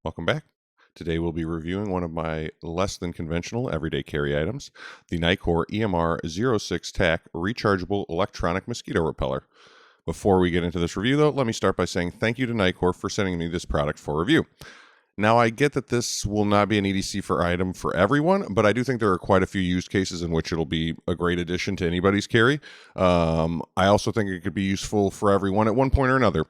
Welcome back. Today we'll be reviewing one of my less than conventional everyday carry items, the NITECORE EMR06 TAC rechargeable electronic mosquito repeller. Before we get into this review though, let me start by saying thank you to NITECORE for sending me this product for review. Now, I get that this will not be an EDC for item for everyone, but I do think there are quite a few use cases in which it'll be a great addition to anybody's carry. I also think it could be useful for everyone at one point or another.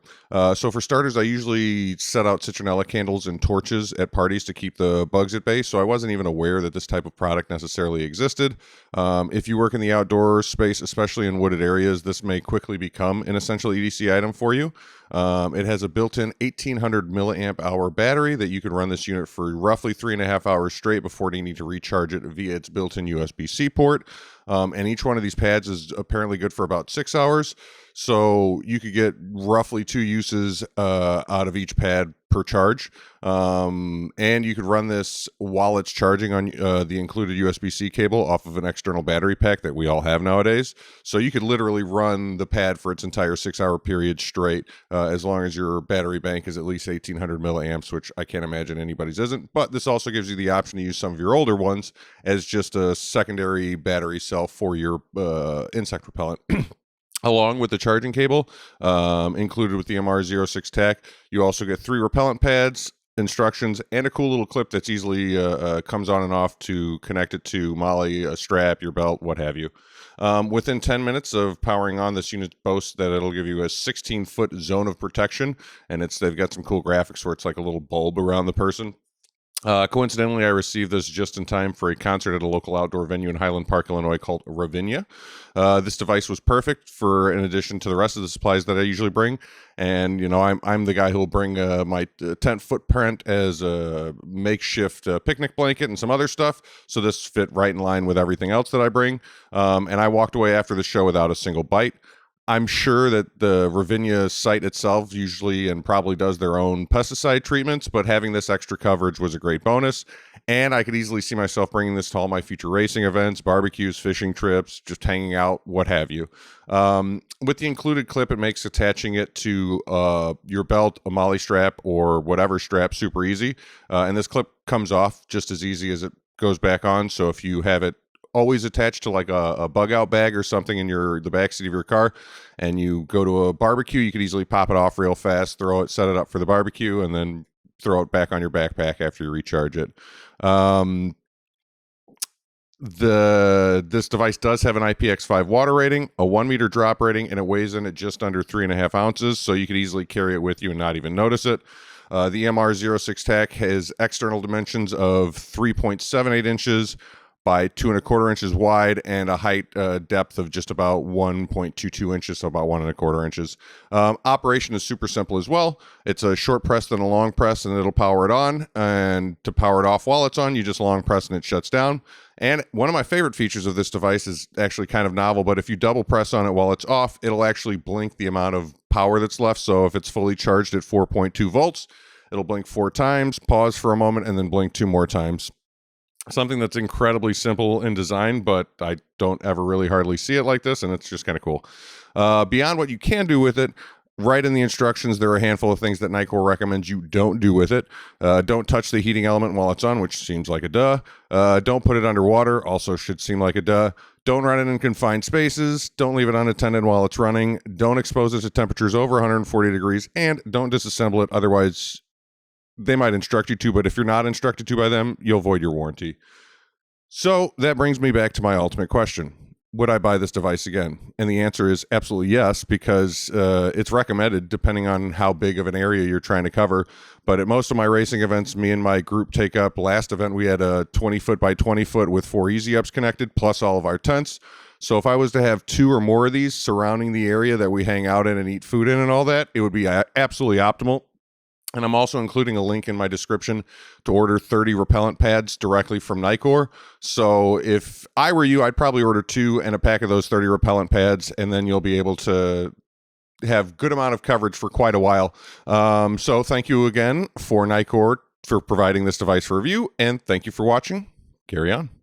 So for starters, I usually set out citronella candles and torches at parties to keep the bugs at bay, so I wasn't even aware that this type of product necessarily existed. If you work in the outdoor space, especially in wooded areas, this may quickly become an essential EDC item for you. It has a built-in 1800 milliamp hour battery that you can run this unit for roughly 3.5 hours straight before needing to recharge it via its built-in USB-C port. And each one of these pads is apparently good for about 6 hours. So you could get roughly 2 uses out of each pad per charge. And you could run this while it's charging on the included USB-C cable off of an external battery pack that we all have nowadays. So you could literally run the pad for its entire 6-hour period straight as long as your battery bank is at least 1800 milliamps, which I can't imagine anybody's isn't. But this also gives you the option to use some of your older ones as just a secondary battery cell for your insect repellent. Along with the charging cable included with the MR06 TAC, you also get 3 repellent pads, instructions, and a cool little clip that's easily comes on and off to connect it to Molly, a strap, your belt, what have you. Within 10 minutes of powering on, this unit boasts that it'll give you a 16-foot zone of protection, and they've got some cool graphics where it's like a little bulb around the person. Coincidentally, I received this just in time for a concert at a local outdoor venue in Highland Park, Illinois called Ravinia. This device was perfect for, in addition to the rest of the supplies that I usually bring. And, you know, I'm the guy who will bring my tent footprint as a makeshift picnic blanket and some other stuff. So this fit right in line with everything else that I bring. And I walked away after the show without a single bite. I'm sure that the Ravinia site itself usually and probably does their own pesticide treatments, but having this extra coverage was a great bonus. And I could easily see myself bringing this to all my future racing events, barbecues, fishing trips, just hanging out, what have you. With the included clip, it makes attaching it to your belt, a molly strap, or whatever strap super easy. And this clip comes off just as easy as it goes back on. So if you have it always attached to like a bug out bag or something in the backseat of your car, and you go to a barbecue, you could easily pop it off real fast, set it up for the barbecue, and then throw it back on your backpack after you recharge it. This device does have an IPX5 water rating, a 1 meter drop rating, and it weighs in at just under 3.5 ounces, so you could easily carry it with you and not even notice it. The MR06 TAC has external dimensions of 3.78 inches by 2.25 inches wide, and a height depth of just about 1.22 inches, so about 1.25 inches. Operation is super simple as well. It's a short press, then a long press, and it'll power it on. And to power it off while it's on, you just long press and it shuts down. And one of my favorite features of this device is actually kind of novel, but if you double press on it while it's off, it'll actually blink the amount of power that's left. So if it's fully charged at 4.2 volts, it'll blink 4 times, pause for a moment, and then blink 2 more times. Something that's incredibly simple in design, but I don't ever really hardly see it like this, and it's just kind of cool. Beyond what you can do with it, right in the instructions, there are a handful of things that NITECORE recommends you don't do with it. Don't touch the heating element while it's on, which seems like a duh. Don't put it underwater, also should seem like a duh. Don't run it in confined spaces. Don't leave it unattended while it's running. Don't expose it to temperatures over 140 degrees, and don't disassemble it, otherwise they might instruct you to, but if you're not instructed to by them, you'll void your warranty. So that brings me back to my ultimate question. Would I buy this device again? And the answer is absolutely yes, because it's recommended depending on how big of an area you're trying to cover. But at most of my racing events, me and my group take up, last event we had a 20 foot by 20 foot with 4 easy ups connected, plus all of our tents. So if I was to have 2 or more of these surrounding the area that we hang out in and eat food in and all that, it would be absolutely optimal. And I'm also including a link in my description to order 30 repellent pads directly from NITECORE. So if I were you, I'd probably order 2 and a pack of those 30 repellent pads, and then you'll be able to have good amount of coverage for quite a while. So thank you again for NITECORE for providing this device for review, and thank you for watching. Carry on.